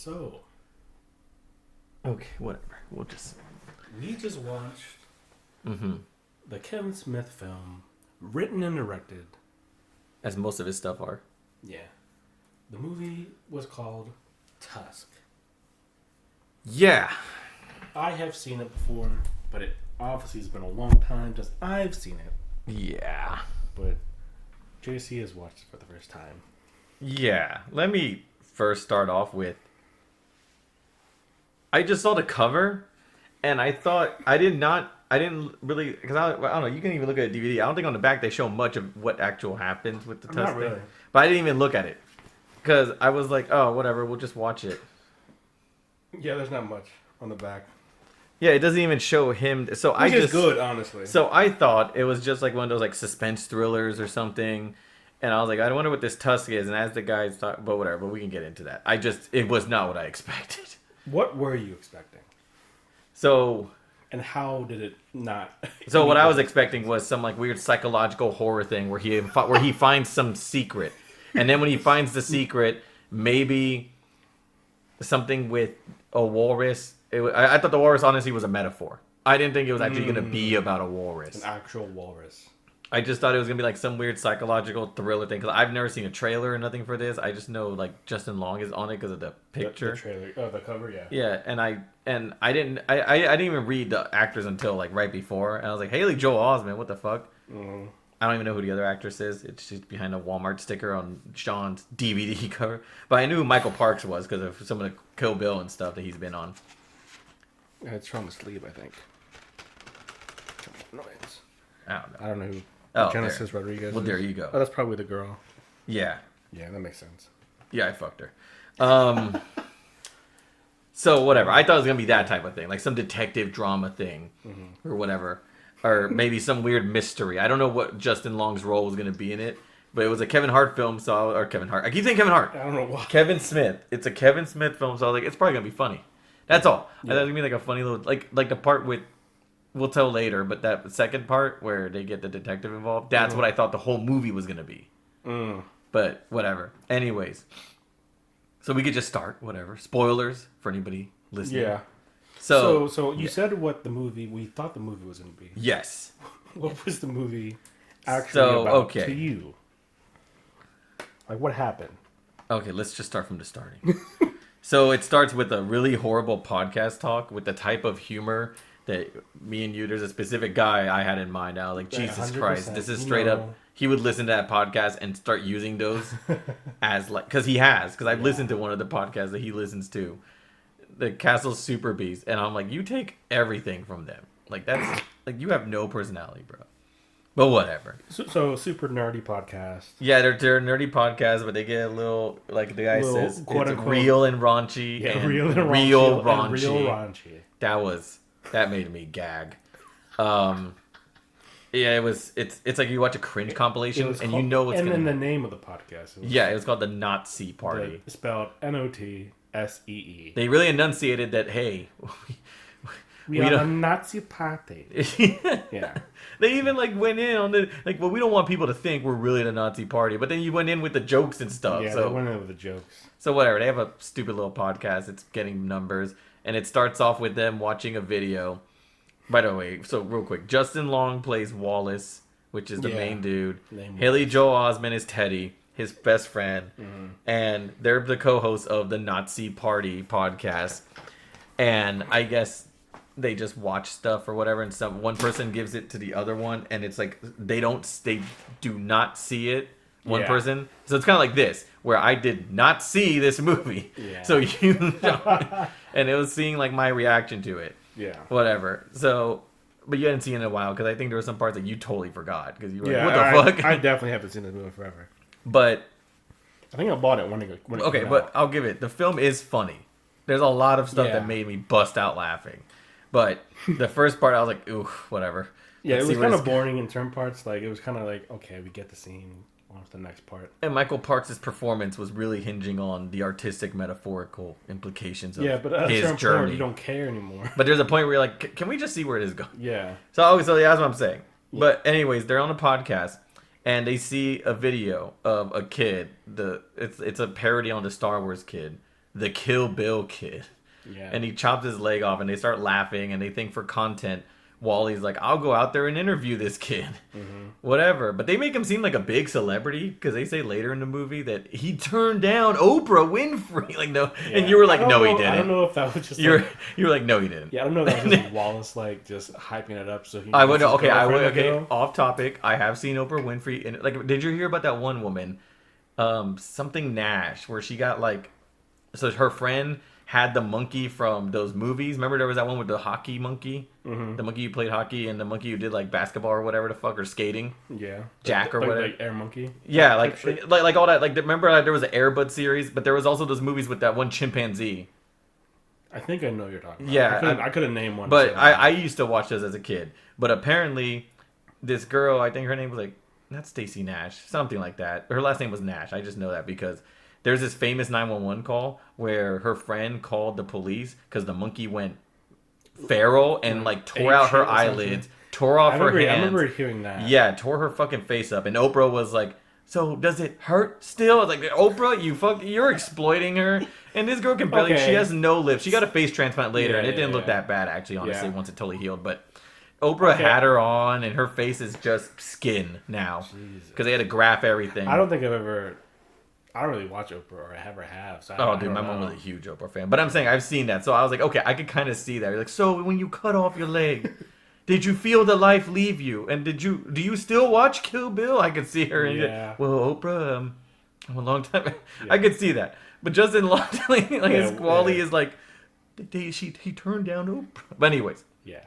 So, Okay, whatever. we just watched Mm-hmm. the Kevin Smith film, written and directed. As most of his stuff are. Yeah. The movie was called Tusk. Yeah. I have seen it before, but it obviously has been a long time since I've seen it. Yeah. But JC has watched it for the first time. Yeah. Let me first start off with... I just saw the cover, and I thought... I didn't really... Because I don't know, you can even look at a DVD. I don't think on the back they show much of what actual happens with the Tusk Not thing. really. But I didn't even look at it. Because I was like, oh, whatever, we'll just watch it. Yeah, there's not much on the back. Yeah, it doesn't even show him. So Which is good, honestly. So I thought it was just like one of those like suspense thrillers or something. And I was like, I wonder what this Tusk is. And as the guys talk, but whatever, but we can get into that. It was not what I expected. What were you expecting? So... And how did it not? So what I was expecting was some like weird psychological horror thing where he finds some secret, and then when he finds the secret, maybe something with a walrus. I thought the walrus honestly was a metaphor. I didn't think it was actually going to be about a walrus. An actual walrus. I just thought it was going to be like some weird psychological thriller thing because I've never seen a trailer or nothing for this. I just know like Justin Long is on it because of the picture. The trailer, the cover, yeah. Yeah, and I didn't even read the actors until like right before, and I was like, Haley Joel Osment, what the fuck? Mm-hmm. I don't even know who the other actress is. She's behind a Walmart sticker on Sean's DVD cover, but I knew who Michael Parks was because of some of the Kill Bill and stuff that he's been on. Yeah, it's from the sleeve, I think. Noise. I don't know. Who. Oh, Genesis Rodriguez. Well, there you go. Oh, that's probably the girl. Yeah. Yeah, that makes sense. Yeah, I fucked her. So whatever. I thought it was gonna be that type of thing, like some detective drama thing, or whatever, or maybe some weird mystery. I don't know what Justin Long's role was gonna be in it, but it was a Kevin Hart film. Or Kevin Hart. I keep saying Kevin Hart. I don't know why. Kevin Smith. It's a Kevin Smith film, so I was like, it's probably gonna be funny. That's all. Yeah. I thought it was gonna be like a funny little like the part with. We'll tell later, but that second part where they get the detective involved, that's what I thought the whole movie was going to be. But whatever. Anyways. So we could just start, whatever. Spoilers for anybody listening. Yeah. So you said what we thought the movie was going to be. Yes. What was the movie actually about to you? Like, what happened? Okay, let's just start from the starting. So it starts with a really horrible podcast talk with the type of humor that me and you, there's a specific guy I had in mind. I was like, Jesus Christ, this is straight up. He would listen to that podcast and start using those as like, because I've listened to one of the podcasts that he listens to, the Castle Super Beast, and I'm like, you take everything from them. Like that's like you have no personality, bro. But whatever. So super nerdy podcast. Yeah, they're a nerdy podcasts, but they get a little like the guy says, quote it's unquote, real and raunchy. Yeah, and real raunchy. That made me gag. Yeah, it's like you watch a cringe compilation and you know what's and gonna... then the name of the podcast. It was called the Nazi Party. Spelled Notsee. They really enunciated that, hey, we are a Nazi party. Yeah. They even like went in on the like, well, we don't want people to think we're really the Nazi Party, but then you went in with the jokes and stuff. Yeah, so they went in with the jokes. So whatever, they have a stupid little podcast. It's getting numbers. And it starts off with them watching a video. By the way, so real quick, Justin Long plays Wallace, which is the main dude. Haley Joel Osment is Teddy, his best friend. Mm-hmm. And they're the co-hosts of the Nazi Party podcast. And I guess they just watch stuff or whatever, and one person gives it to the other one, and it's like they do not see it. One person. So it's kind of like this, where I did not see this movie. Yeah. So you and it was seeing like my reaction to it. Yeah. Whatever. So, but you hadn't seen it in a while because I think there were some parts that you totally forgot because you were like, what the fuck? I definitely haven't seen this movie forever. But I think I bought it when it okay, but I'll give it. The film is funny. There's a lot of stuff that made me bust out laughing. But the first part, I was like, ooh, whatever. Yeah, it was kind of boring in certain parts. Like, it was kind of like, okay, we get the scene. On to the next part. And Michael Parks' performance was really hinging on the artistic, metaphorical implications of his journey. Point, you don't care anymore. But there's a point where you're like, can we just see where it is going? Yeah. So that's what I'm saying. Yeah. But anyways, they're on a podcast, and they see a video of a kid. It's a parody on the Star Wars kid the Kill Bill kid. Yeah. And he chops his leg off, and they start laughing, and they think for content, Wally's like, I'll go out there and interview this kid. Mm-hmm. Whatever. But they make him seem like a big celebrity, because they say later in the movie that he turned down Oprah Winfrey. Like, no. Yeah. And you were like, no, he didn't. I don't know if that was just you were like, no, he didn't. Yeah, I don't know if that was just Wallace, like, just hyping it up so he off topic. I have seen Oprah Winfrey. And, like, did you hear about that one woman, something Nash, where she got, like, so her friend had the monkey from those movies. Remember there was that one with the hockey monkey? Mm-hmm. The monkey who played hockey and the monkey who did like basketball or whatever the fuck, or skating. Yeah. Jack or whatever. Like Air Monkey? Yeah, like all that. Like, remember there was an Air Bud series, but there was also those movies with that one chimpanzee. I think I know what you're talking about. Yeah. I couldn't name one. But I used to watch those as a kid. But apparently, this girl, I think her name was like, not Stacey Nash, something like that. Her last name was Nash. I just know that because there's this famous 911 call where her friend called the police because the monkey went feral and like tore out her eyelids, tore off her hands. I remember hearing that. Yeah, tore her fucking face up. And Oprah was like, so does it hurt still? I was like, Oprah, you're exploiting her. And this girl can barely, she has no lips. She got a face transplant later and it didn't look that bad actually, honestly, once it totally healed. But Oprah had her on and her face is just skin now. Because they had to graft everything. I don't really watch Oprah, or I ever have. So my mom was a huge Oprah fan. But I'm saying I've seen that. So I was like, okay, I could kind of see that. You're like, so when you cut off your leg, did you feel the life leave you? And do you still watch Kill Bill? I could see her. And well, Oprah, I'm a long time. I could see that. But Justin Long, his Wally is like, he turned down Oprah. But anyways. Yeah.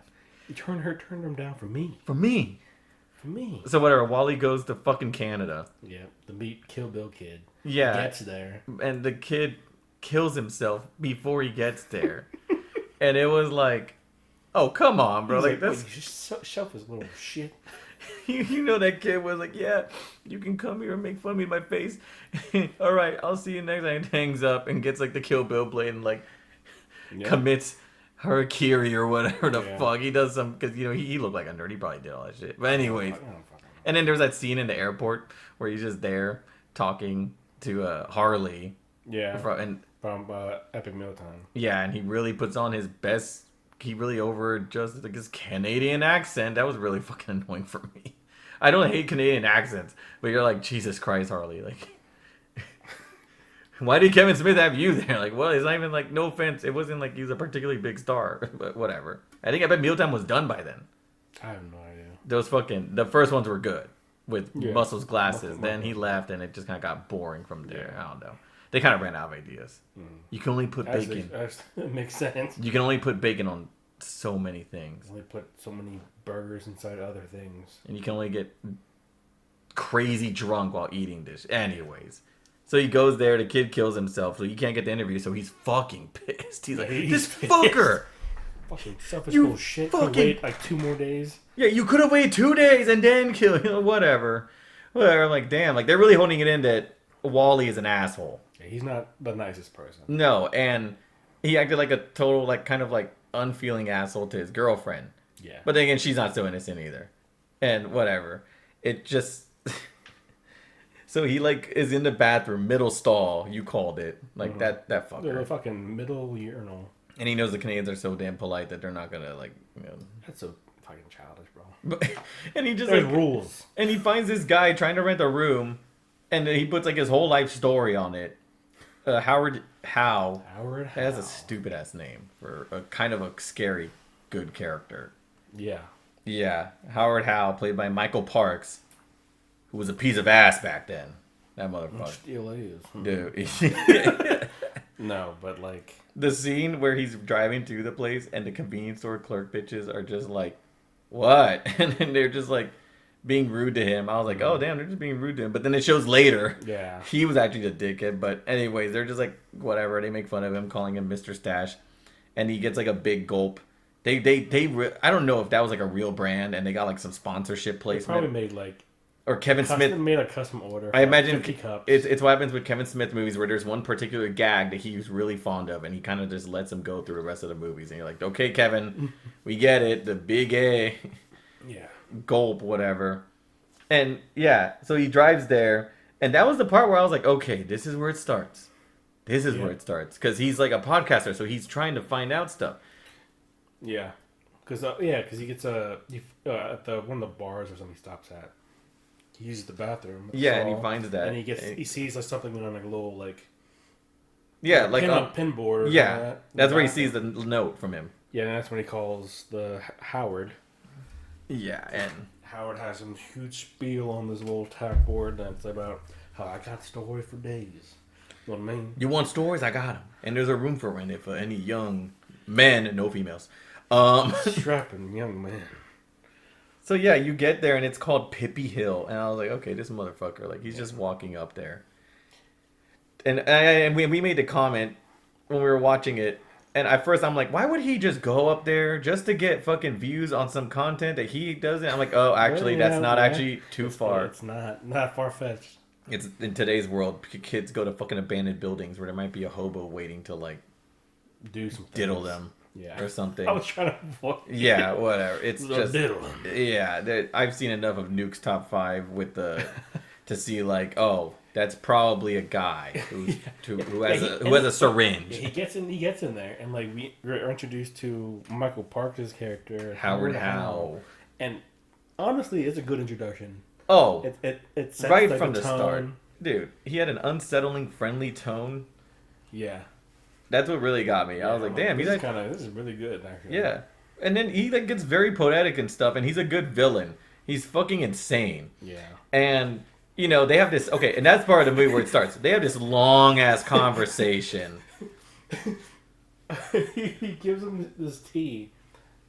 He turned him down for me. For me. So whatever, Wally goes to fucking Canada. Yeah, the meet Kill Bill kid. Yeah. Gets there. And the kid kills himself before he gets there. And it was like, oh, come on, bro. Like, that's... Shelf his little shit. You know that kid was like, yeah, you can come here and make fun of me in my face. All right, I'll see you next time. Hangs up and gets like the Kill Bill blade and like commits harakiri or whatever the fuck. He does some, because, you know, he looked like a nerd. He probably did all that shit. But anyways. And then there's that scene in the airport where he's just there talking to Harley. Yeah. From Epic Mealtime. Yeah, and he really puts on his best. He really overadjusted like his Canadian accent. That was really fucking annoying for me. I don't hate Canadian accents, but you're like, Jesus Christ, Harley. Like, why did Kevin Smith have you there? Like, well, it's not even like, no offense. It wasn't like he was a particularly big star, but whatever. I think Epic Mealtime was done by then. I have no idea. The first ones were good with Muscle's glasses. Then he left and it just kind of got boring from there. I don't know. They kind of ran out of ideas. You can only put bacon. It makes sense. You can only put bacon on so many things. Only put so many burgers inside other things. And you can only get crazy drunk while eating this. Anyways. So he goes there, the kid kills himself, so he can't get the interview, so he's fucking pissed. He's like, this fucker! Fucking selfish little shit. Fucking... wait like 2 more days. Yeah, you could have waited 2 days and then kill him. Whatever. I'm like, damn. Like, they're really holding it in that Wally is an asshole. Yeah, he's not the nicest person. No, and he acted like a total, like, kind of like unfeeling asshole to his girlfriend. Yeah. But then again, she's not so innocent either. And whatever. It just... So he, like, is in the bathroom, middle stall, you called it. Like, that fucker. The fucking middle urinal. And he knows the Canadians are so damn polite that they're not gonna, like, you know... That's so fucking childish, bro. And he just, there's rules. And he finds this guy trying to rent a room, and he puts, like, his whole life story on it. Howard Howe. Howard Howe. That has a stupid-ass name for a kind of a scary, good character. Yeah. Yeah. Howard Howe, played by Michael Parks, who was a piece of ass back then. That motherfucker. Still is. Dude. No, but like... The scene where he's driving to the place and the convenience store clerk bitches are just like, what? And then they're just like being rude to him. I was like, oh, damn, they're just being rude to him. But then it shows later. Yeah. He was actually the dickhead. But anyways, they're just like, whatever. They make fun of him, calling him Mr. Stash. And he gets like a big gulp. I don't know if that was like a real brand and they got like some sponsorship placement. They probably made like... Or Kevin Smith made a custom order. I imagine 50 cups. It's what happens with Kevin Smith movies where there's one particular gag that he's really fond of, and he kind of just lets him go through the rest of the movies. And you're like, okay, Kevin, we get it. The big A, gulp, whatever. And yeah, so he drives there, and that was the part where I was like, okay, this is where it starts. This is where it starts. Because he's like a podcaster, so he's trying to find out stuff. Yeah. Because he gets at one of the bars or something he stops at. He uses the bathroom. And he finds that. And he sees like something on like a little like... Yeah, like a pin board. Yeah, that's where he sees the note from him. Yeah, and that's when he calls the Howard. Yeah, and... Howard has some huge spiel on this little tack board that's about how I got stories for days. You know what I mean? You want stories? I got them. And there's a room for rent for any young men, no females. Strapping young man. So yeah, you get there and it's called Pippi Hill. And I was like, okay, this motherfucker, like he's just walking up there. And we made the comment when we were watching it. And at first I'm like, why would he just go up there just to get fucking views on some content that he doesn't? I'm like, oh, actually, that's not actually too far. It's not far-fetched. It's in today's world, kids go to fucking abandoned buildings where there might be a hobo waiting to like do some diddle them or something. I was trying to avoid Yeah, whatever. It's just diddle. Yeah, I've seen enough of Nuke's top 5 with the to see like, oh, that's probably a guy who has a syringe. Yeah, he gets in there, and like we're introduced to Michael Parks' character Howard Howe, and honestly, it's a good introduction. Oh, it sets right like from the start, dude. He had an unsettling, friendly tone. Yeah, that's what really got me. I was like, damn, this is really good, actually. Yeah, and then he like gets very poetic and stuff, and he's a good villain. He's fucking insane. Yeah, and. You know, they have this... Okay, and that's part of the movie where it starts. They have this long-ass conversation. He gives him this tea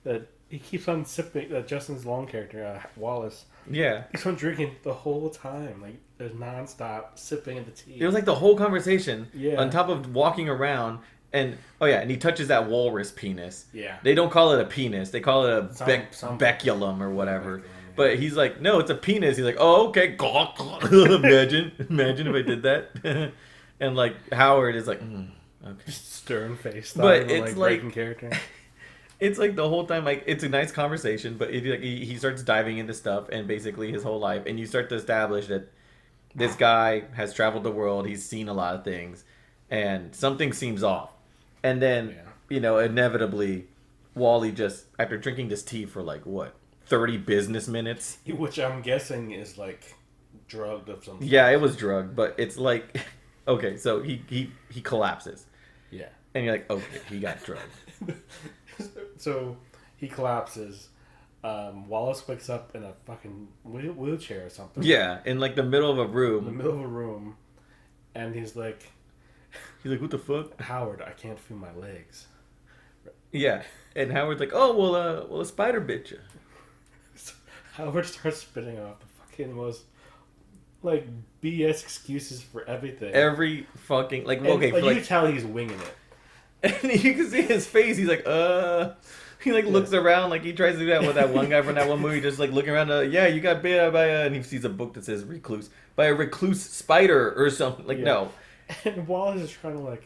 that he keeps on sipping... Justin's long character, Wallace. Yeah. He keeps on drinking the whole time. Like, there's nonstop sipping of the tea. It was like the whole conversation. Yeah. On top of walking around... And and he touches that walrus penis. Yeah. They don't call it a penis. They call it a beculum or whatever. But he's like, no, it's a penis. He's like, oh, okay. Imagine if I did that. And like Howard is like, okay, stern face. But it's like character. It's like the whole time, like it's a nice conversation, but he starts diving into stuff and basically his whole life, and you start to establish that this guy has traveled the world. He's seen a lot of things, and something seems off. And then inevitably, Wally just after drinking this tea for like what? 30 business minutes, which I'm guessing is like drugged of some sort. Yeah, it was drugged, but it's like okay, so he collapses. Yeah. And you're like, okay, he got drugged. So he collapses. Wallace wakes up in a fucking wheelchair or something. Yeah, in like the middle of a room. In the middle of a room. And he's like, what the fuck? Howard, I can't feel my legs. Yeah. And Howard's like, oh, well, a spider bit you. Howard starts spitting off the fucking most, like, BS excuses for everything. Every fucking, like, and, okay. Like, you can tell he's winging it. And you can see his face. He's like, He, like, looks around, like, he tries to do that with that one guy from that one movie, just, like, looking around, you got bit by a... And he sees a book that says recluse. By a recluse spider or something. Like, no. And Wallace is trying to, like,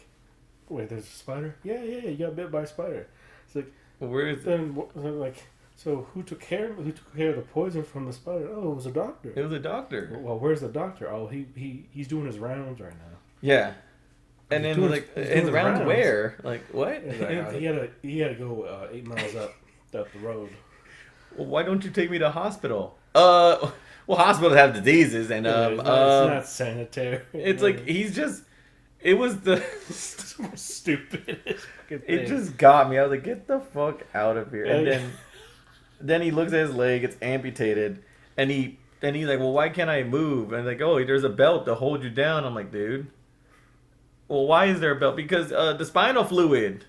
wait, there's a spider? Yeah, you got bit by a spider. It's like... Well, where is it? Like... So who took care of the poison from the spider? Oh, it was a doctor. It was a doctor. Well, where's the doctor? Oh, he's doing his rounds right now. Yeah. And then his rounds where? Like what? He had to go 8 miles up the road. Well, why don't you take me to hospital? Well, hospitals have diseases and it's not sanitary. It's like he's just. It was the stupidest fucking thing. It just got me. I was like, get the fuck out of here. And then he looks at his leg, it's amputated, and he's like, well, why can't I move? And like, oh, there's a belt to hold you down. I'm like, dude, well, why is there a belt? Because the spinal fluid.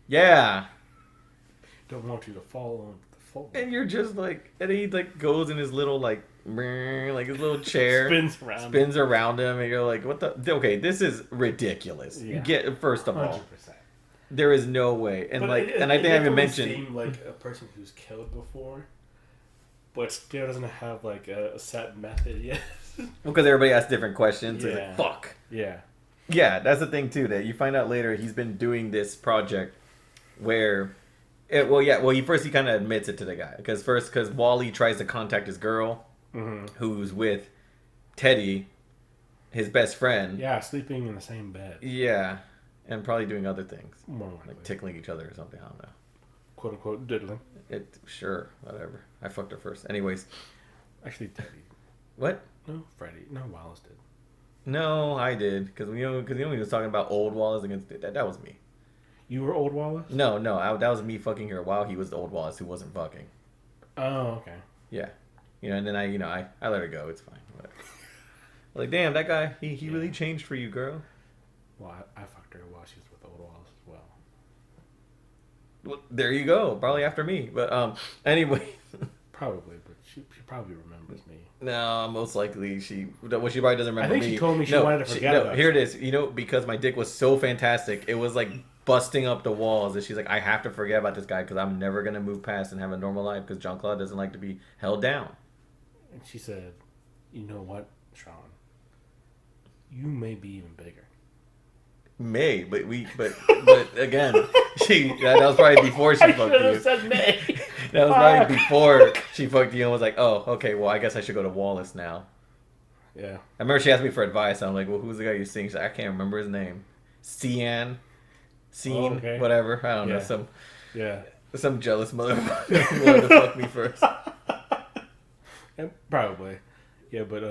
Yeah. Don't want you to fall on the floor. And you're just like, and he like goes in his little like his little chair. Spins around him, and you're like, what the? Okay, this is ridiculous. Yeah. First of all. 100%. There is no way, and I think I even mentioned seem like a person who's killed before, but still doesn't have like a set method yet. Well, because everybody asks different questions. Yeah. It's like, fuck. Yeah. Yeah, that's the thing too. That you find out later, he's been doing this project where, he kind of admits it to the guy because Wally tries to contact his girl, who's with Teddy, his best friend. Yeah, sleeping in the same bed. Yeah, and probably doing other things. More likely. Like tickling each other or something. I don't know. Quote unquote diddling. Sure, whatever. I fucked her first. Anyways. Actually, Teddy. What? No, Freddie. No, Wallace did. No, I did. Because he was talking about old Wallace against... That was me. You were old Wallace? No, that was me fucking her while he was the old Wallace who wasn't fucking. Oh, okay. Yeah. And then I let her go. It's fine. Whatever. Like, damn, that guy, he really changed for you, girl. Well, I fucked her while she was with old Wallace as well. Well, there you go. Probably after me. But, anyway. Probably, but she probably remembers me. No, most likely she probably doesn't remember me. I think she told me she wanted to forget about here it is. Because my dick was so fantastic, it was like busting up the walls. And she's like, I have to forget about this guy because I'm never going to move past and have a normal life because Jean-Claude doesn't like to be held down. And she said, you know what, Sean? You may be even bigger. But again, that was probably before she fucked you. Said may. That was probably before she fucked you and was like, oh, okay, well, I guess I should go to Wallace now. Yeah. I remember she asked me for advice. I'm like, well, who's the guy you're seeing? She's like, I can't remember his name. Scene, okay. whatever. I don't know. Some jealous motherfucker who wanted to fuck me first. Yeah, probably. Yeah, but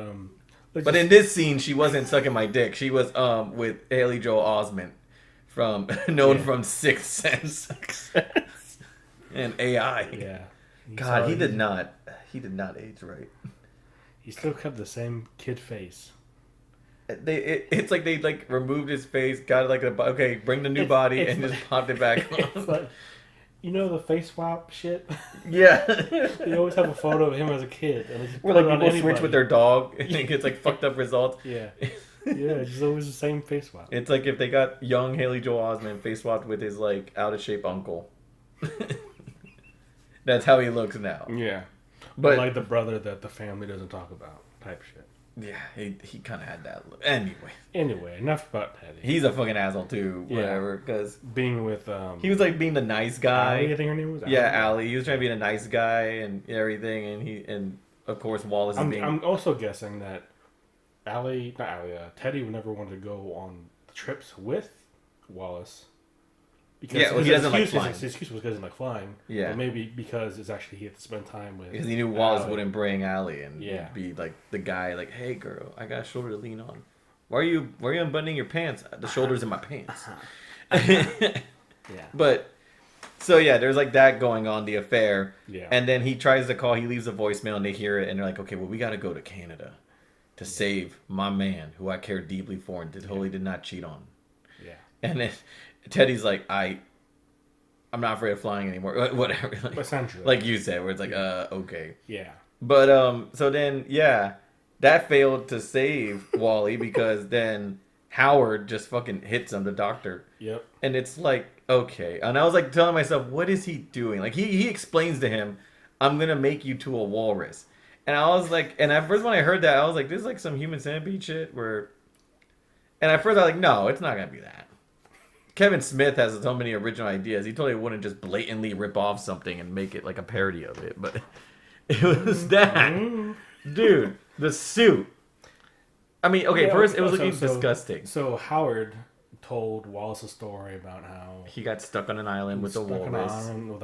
But in this scene, she wasn't sucking my dick. She was with Haley Joel Osment, from Sixth Sense and AI. Yeah. God, he did not age right. He still kept the same kid face. It's like they like removed his face, got it like okay, bring the new body, and just popped it back on. It's like, you know the face swap shit? Yeah. They always have a photo of him as a kid. And where like people switch with their dog and it gets like fucked up results. Yeah. Yeah, it's always the same face swap. It's like if they got young Haley Joel Osment face swapped with his like out of shape uncle. That's how he looks now. Yeah. But like the brother that the family doesn't talk about type shit. Yeah, he kind of had that look. Anyway, enough about Teddy. He's a fucking asshole too. Whatever, because being with he was like being the nice guy. Allie, I think her name was. Allie. He was trying to be a nice guy and everything, and of course Wallace is being. I'm also guessing that Teddy would never want to go on trips with Wallace. Because he doesn't like flying. His excuse was because he doesn't like flying. Yeah. But maybe because it's actually he had to spend time with. Because he knew Wallace wouldn't bring Allie and be like the guy, like, hey girl, I got a shoulder to lean on. Why are you unbuttoning your pants? The shoulder's in my pants. Yeah. But so there's like that going on, the affair. Yeah. And then he tries to call. He leaves a voicemail, and they hear it, and they're like, okay, well, we got to go to Canada to save my man, who I care deeply for and totally did not cheat on. Yeah. And then Teddy's like, I'm not afraid of flying anymore. Whatever. Essentially. Like you said, where it's like, okay. Yeah. But, so then, that failed to save Wally because then Howard just fucking hits him, the doctor. Yep. And it's like, okay. And I was like telling myself, what is he doing? Like, he explains to him, I'm going to make you to a walrus. And I was like, and at first when I heard that, I was like, this is like some human centipede shit where, and at first I was like, no, it's not going to be that. Kevin Smith has so many original ideas. He totally wouldn't just blatantly rip off something and make it like a parody of it. But it was that. Dude, the suit. I mean, okay, first it was looking disgusting. So Howard told Wallace a story about how he got stuck on an island with a walrus. With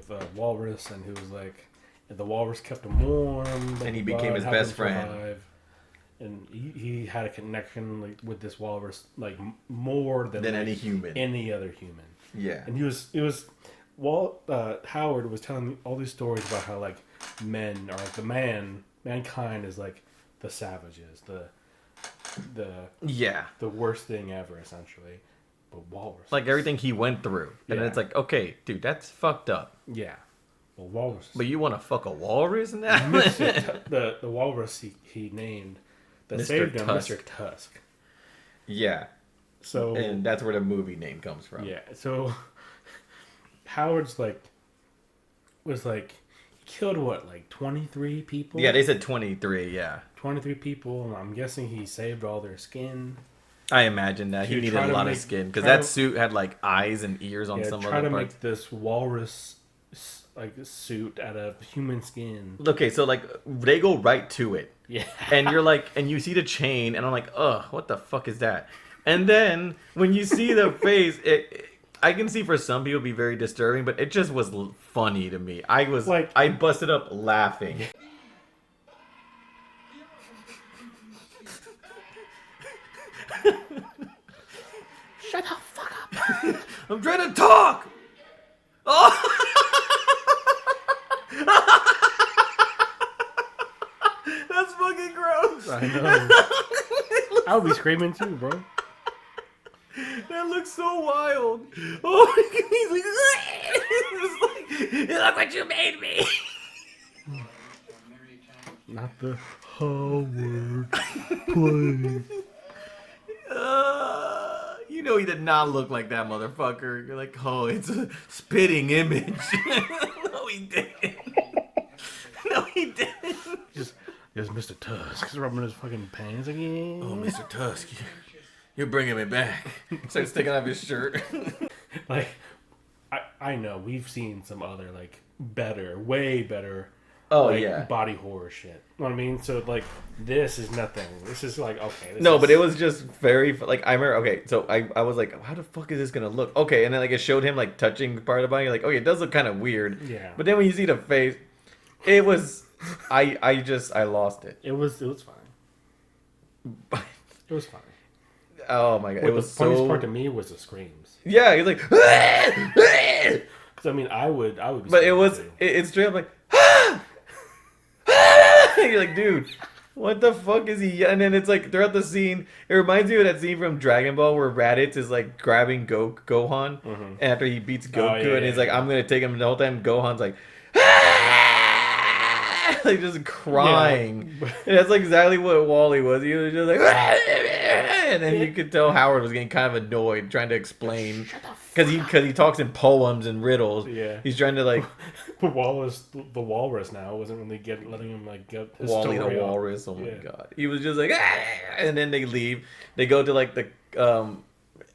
a walrus, and he was like, the walrus kept him warm. And he became his best friend. And he had a connection with this walrus more than any human, any other human. Yeah, and Howard was telling me all these stories about how men are mankind is like the savages, the worst thing ever essentially. But walrus, like everything he went through, and it's like, okay, dude, that's fucked up. Yeah, well, walrus. But you want to fuck a walrus now? the walrus he named. That saved him, Mr. Tusk. Yeah. So, and that's where the movie name comes from. Yeah. So Howard's he killed 23 people? Yeah, they said 23, yeah. 23 people, and I'm guessing he saved all their skin. I imagine that. He needed a lot of skin because that suit had eyes and ears on some other parts. Try to make this walrus like suit out of human skin. Okay, so like they go right to it. Yeah. And you're like, and you see the chain, and I'm like, ugh, what the fuck is that? And then when you see the face, I can see for some people it'd be very disturbing, but it just was funny to me. I busted up laughing. Shut the fuck up! I'm trying to talk. Oh. That's fucking gross. I know. I would be screaming too, bro. That looks so wild. Oh, he's like, look what you made me. Not the Howard play. You know he did not look like that motherfucker. You're like, oh, it's a spitting image. No, he didn't. No, he didn't. Just Mr. Tusk. He's rubbing his fucking pants again. Oh, Mr. Tusk, you're bringing me back. Starts taking off his shirt. Like, I know we've seen some other like way better. Oh like, yeah, body horror shit. You know what I mean? So like, this is nothing. This is like okay. But it was just very like I remember. Okay, so I was like, how the fuck is this gonna look? Okay, and then like it showed him like touching part of the body. You're like, okay, it does look kind of weird. Yeah. But then when you see the face, it was. I lost it. It was fine. It was fine. Oh my god! What it was the funniest so... part to me was the screams. Yeah, he's like. Because I mean, I would be. But it was it's straight up like. You're like, dude, what the fuck is he? And then it's like throughout the scene, it reminds me of that scene from Dragon Ball where Raditz is like grabbing Gohan after he beats Goku, and he's like, I'm gonna take him. And the whole time Gohan's like. Like just crying. Yeah. And that's like exactly what Wally was. He was just like, and then you could tell Howard was getting kind of annoyed trying to explain because he talks in poems and riddles. Yeah, he's trying to like. But Wallace, the walrus, now wasn't really letting him like get his Wally story the up. walrus. Oh my god, he was just like, and then they leave. They go to like the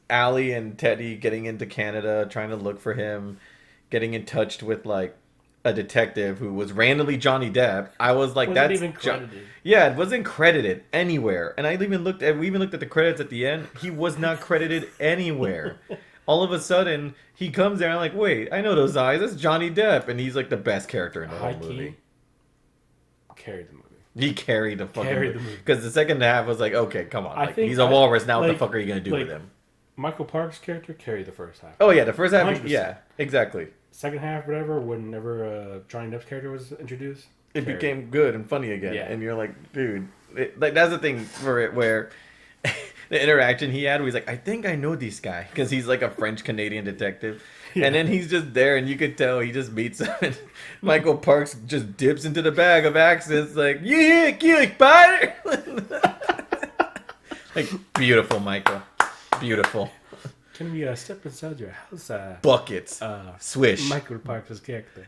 Allie and Teddy getting into Canada, trying to look for him, getting in touch with like. A detective who was randomly Johnny Depp. I was like, wasn't that's even credited. Yeah, it wasn't credited anywhere. And we even looked at the credits at the end. He was not credited anywhere. All of a sudden, he comes there and I'm like, wait, I know those eyes. That's Johnny Depp, and he's like the best character in the whole movie. Carried the movie. He carried the fucking movie because the second half was like, okay, come on, like, he's a walrus now. What the fuck are you gonna do with him? Michael Park's character carried the first half. Oh yeah, the first half. 100%. Yeah, exactly. Second half, whatever, whenever Johnny Depp's character was introduced, it became good and funny again. Yeah. And you're like, dude, like that's the thing for it where the interaction he had, where he's like, I think I know this guy because he's like a French Canadian detective, and then he's just there, and you could tell he just meets him. And Michael Parks just dips into the bag of accents, like, yeah, kill spider. Like beautiful, Michael, beautiful. Can we step inside your house? Buckets. Swish. Michael Parker's character.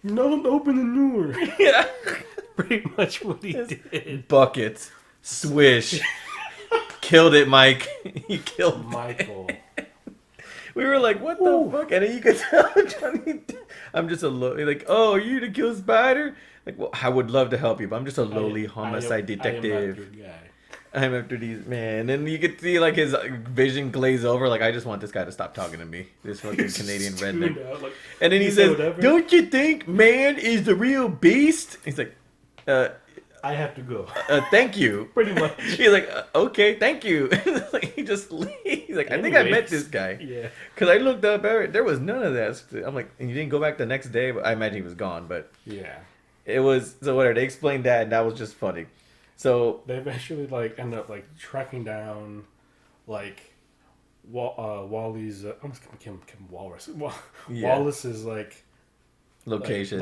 No, open the door. Yeah. Pretty much what he did. Buckets. Swish. Killed it, Mike. He killed Michael. We were like, what the fuck? And then you could tell Johnny, I'm just a like, oh, are you to kill Spider? Like, well, I would love to help you, but I'm just a lowly homicide detective. I'm after these, man. And you could see like his vision glaze over. Like, I just want this guy to stop talking to me. This fucking Canadian redneck. Like, and then he says, don't you think man is the real beast? He's like, I have to go. Thank you. Pretty much. He's like, okay, thank you. Like, he just leaves. He's like, I think I met this guy. Yeah. Because I looked up, there was none of that. I'm like, and you didn't go back the next day? But I imagine he was gone. But yeah. It was, so whatever. They explained that, and that was just funny. So they eventually like end up like tracking down like Wally's almost became Walrus. Wallace's like location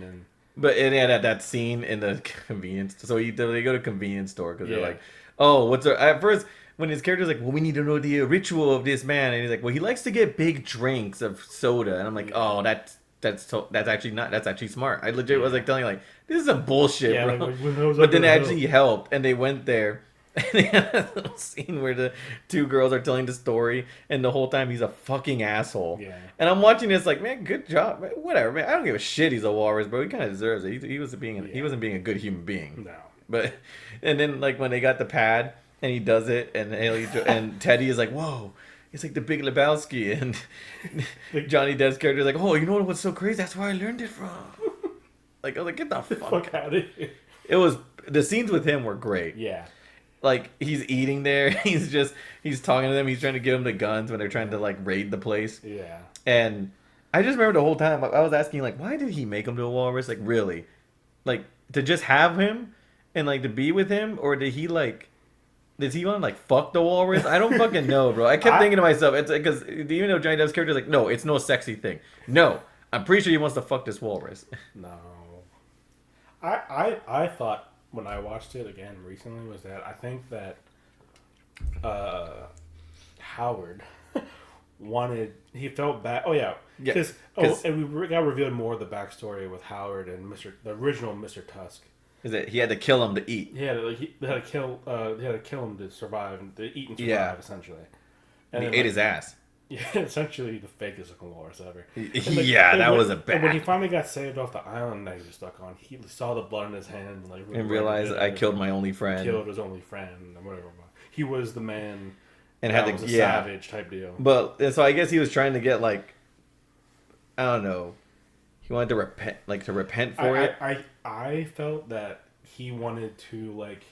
and but it had that scene in the convenience. So they go to convenience store because they're like, oh, what's our, at first when his character's like, well, we need to know the ritual of this man, and he's like, well, he likes to get big drinks of soda, and I'm like, oh, that's actually smart. I legit was like telling you, like, this is some bullshit, bro. Like, but then it actually helped, and they went there, And they had a little scene where the two girls are telling the story, and the whole time he's a fucking asshole. Yeah. And I'm watching this like, man, good job, man. Whatever, man. I don't give a shit. He's a walrus, but he kind of deserves it. He wasn't being a good human being. No. But and then like when they got the pad and he does it, and Teddy is like, whoa. It's like the Big Lebowski, and Johnny Depp's character is like, oh, you know what's so crazy? That's where I learned it from. Like I was like, get the fuck out of here. It was the scenes with him were great. Yeah. Like he's eating there, he's talking to them, he's trying to give them the guns when they're trying to like raid the place. Yeah. And I just remember the whole time I was asking like, why did he make him to a walrus? Like really, like to just have him and like to be with him, or did he like? Does he want to like fuck the walrus? I don't fucking know, bro. I kept thinking to myself, it's because even though Johnny Depp's character is like, no, it's no sexy thing. No, I'm pretty sure he wants to fuck this walrus. No, I thought when I watched it again recently was that I think that Howard he felt bad. Oh yeah, because and we got revealed more of the backstory with Howard and the original Mr. Tusk. Is that he had to kill him to eat? Yeah, they had to kill him to survive and to eat and survive essentially. And he ate his ass. Yeah, essentially the fakest looking walrus ever. That was a bad. And when he finally got saved off the island that he was stuck on, he saw the blood in his hand and and realized I killed my only friend. Killed his only friend or whatever. He was the man. And had was a savage type deal. But so I guess he was trying to get like, I don't know. He wanted to repent for it. I felt that he wanted to like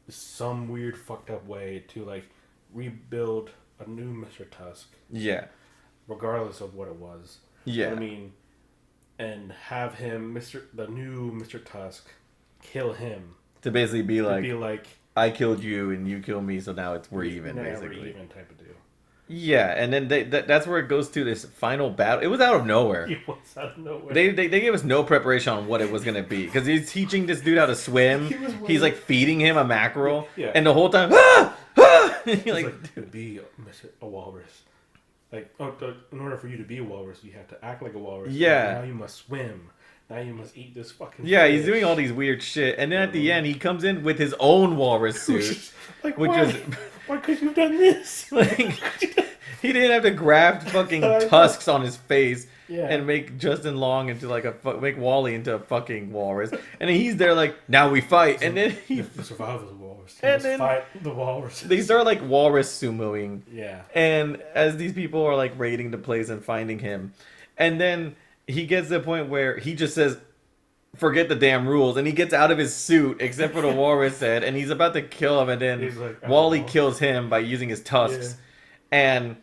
some weird fucked up way to like rebuild a new Mr. Tusk. Yeah. Regardless of what it was. Yeah. I mean, and have him the new Mr. Tusk kill him. To basically be like I killed you and you killed me, so now we're even, basically. We're even type of deal. Yeah, and then that's where it goes to this final battle. It was out of nowhere. It was out of nowhere. They gave us no preparation on what it was going to be. Because he's teaching this dude how to swim. He's like feeding him a mackerel. Yeah. And the whole time, He's like, to be a walrus. Like, in order for you to be a walrus, you have to act like a walrus. Yeah. Now you must swim. Now you must eat this fucking Yeah, fish. he's doing all these weird shit. And then at the end, he comes in with his own walrus suit. Why could you have done this? Like, he didn't have to graft fucking tusks on his face and make Justin Long into make Wally into a fucking walrus. And then he's there like, now we fight. And then he survive as a walrus. And then fight the walrus. They start like walrus sumoing. Yeah. And as these people are like raiding the place and finding him, and then he gets to the point where he just says, forget the damn rules, and he gets out of his suit except for the walrus head, and he's about to kill him, and then Wally kills him by using his tusks. And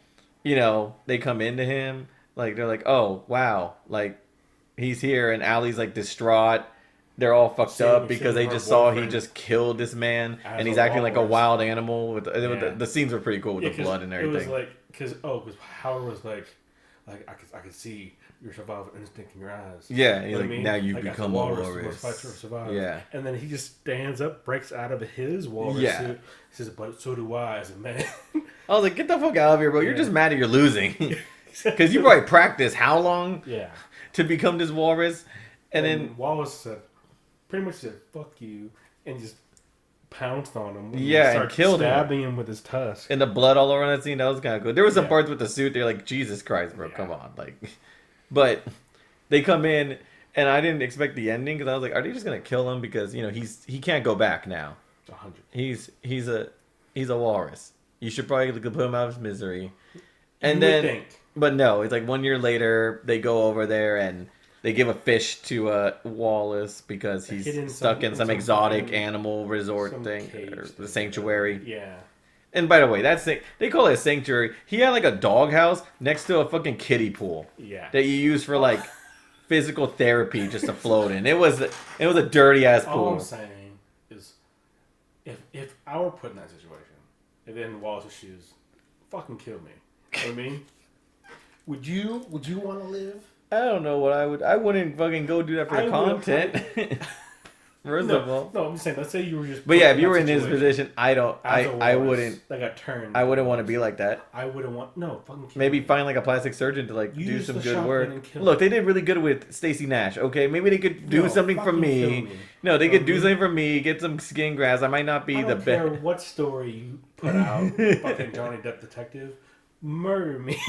they come into him like they're like, oh wow, like he's here, and Allie's like distraught. They're all fucked up because they just saw he just killed this man, and he's acting like a wild animal. The scenes were pretty cool with the blood and everything. It was like because Howard was like I could see your survival instinct in your eyes. Yeah, he's like, now you've become a walrus. Fight to survive. Yeah. And then he just stands up, breaks out of his walrus suit. He says, but so do I as a man. I was like, get the fuck out of here, bro. You're just mad at you're losing. Because you probably practiced how long? Yeah. To become this walrus. And then Wallace pretty much said, fuck you. And just pounced on him. And killed him. Stabbing him with his tusk. And the blood all over that scene. That was kind of good. There was some parts with the suit. They're like, Jesus Christ, bro. Come on. Like... But they come in, and I didn't expect the ending because I was like, "Are they just gonna kill him?" Because he can't go back now. 100. He's a walrus. You should probably put him out of his misery. And but no, it's like 1 year later they go over there and they give a fish to Wallace because he's stuck in some exotic animal resort thing, or the sanctuary. Yeah. And by the way, they call it a sanctuary. He had like a doghouse next to a fucking kiddie pool. Yeah. That you use for like physical therapy just to float in. It was a dirty ass pool. All I'm saying is, if I were put in that situation, and then Wallace's shoes, fucking kill me. You know what I mean? Would you want to live? I don't know what I would. I wouldn't fucking go do that for the content. First of all. No, I'm just saying. Let's say you were just. But yeah, if you were in his position, I wouldn't. That got turned. I wouldn't want to be like that. I wouldn't want. No, fucking. Maybe find like a plastic surgeon to like do some good work. Look, Look, they did really good with Stacey Nash. Okay, maybe they could do something for me. No, they could do something for me. Get some skin grafts. I might not be the best. I don't care what story you put out. Fucking Johnny Depp detective, murder me.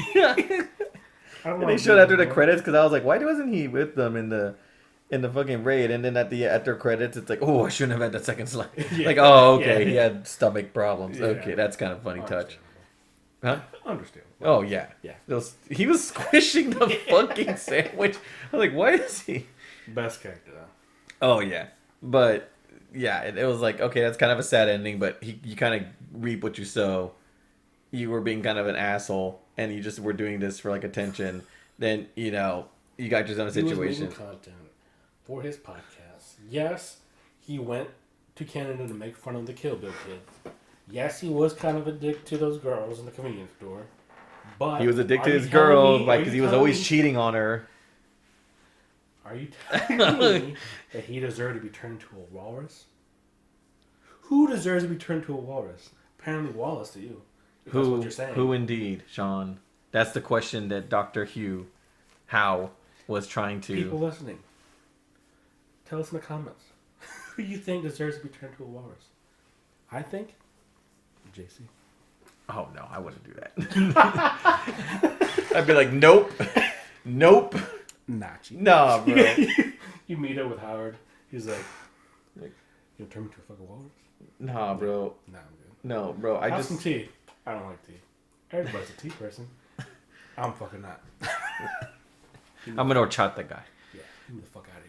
And they showed after the credits because I was like, why wasn't he with them in the fucking raid? And then after credits, it's like, oh, I shouldn't have had that second slide. Yeah. Like, oh, okay, he had stomach problems. Yeah. Okay, that's kind of funny touch. Huh? Understandable. Oh yeah, yeah. He was squishing the fucking sandwich. I was like, why is he? Best character though. Oh yeah, but yeah, it was like, okay, that's kind of a sad ending, but you kind of reap what you sow. You were being kind of an asshole, and you just were doing this for like attention. Then you got yourself in a situation. He was making content for his podcast. Yes, he went to Canada to make fun of the Kill Bill kid. Yes, he was kind of a dick to those girls in the convenience store. But he was a dick to his girl because he was always cheating on her. Are you telling me that he deserved to be turned into a walrus? Who deserves to be turned into a walrus? Apparently Wallace to you. That's what you're saying. Who indeed, Sean? That's the question that Dr. Hugh Howe was trying to... People listening, tell us in the comments. Who you think deserves to be turned into a walrus? I think JC. Oh, no, I wouldn't do that. I'd be like, nope. Nope. Nachi. Nah, bro. You meet up with Howard. He's like, you turn me into a fucking walrus? Nah, bro. Nah, I'm good. No, bro. Have some tea. I don't like tea. Everybody's a tea person. I'm fucking not. I'm an horchata guy. Yeah, get me the fuck out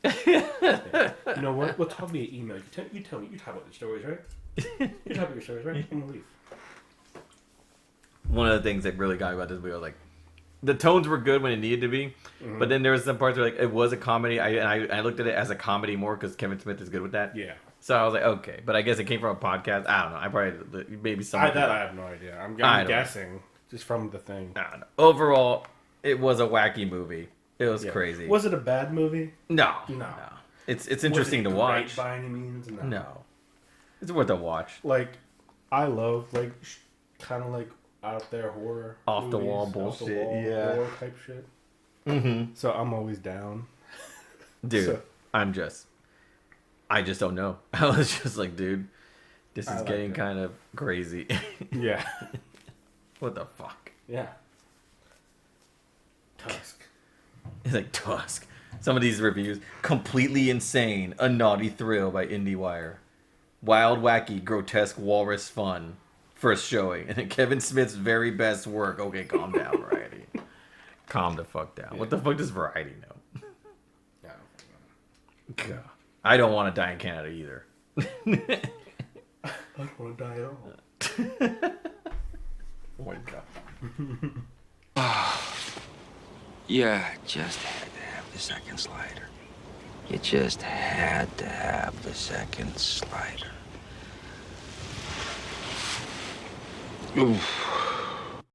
of here. Yeah. You know what? We'll talk via email. You tell me. You talk about your stories, right? You talk about your stories, right? I'm gonna leave. One of the things that really got me about this video was like, the tones were good when it needed to be, but then there was some parts where like it was a comedy. I looked at it as a comedy more because Kevin Smith is good with that. Yeah. So I was like, okay, but I guess it came from a podcast. I don't know. I probably maybe some. I have no idea. I'm guessing just from the thing. I don't know. Overall, it was a wacky movie. It was crazy. Was it a bad movie? No. It's interesting to watch. By any means, no. It's worth a watch. Like, I love like kind of like out there horror, off the wall bullshit, horror type shit. Mm-hmm. So I'm always down, dude. I just don't know. I was just like, dude, this is getting kind of crazy. Yeah. What the fuck? Yeah. Tusk. It's like Tusk. Some of these reviews, completely insane, a naughty thrill by IndieWire. Wild, wacky, grotesque walrus fun. First showing. And then Kevin Smith's very best work. Okay, calm down, Variety. Calm the fuck down. Yeah. What the fuck does Variety know? No. God. I don't want to die in Canada either. I don't want to die at all. Oh my God. Yeah, just had to have the second slider. You just had to have the second slider. Oof.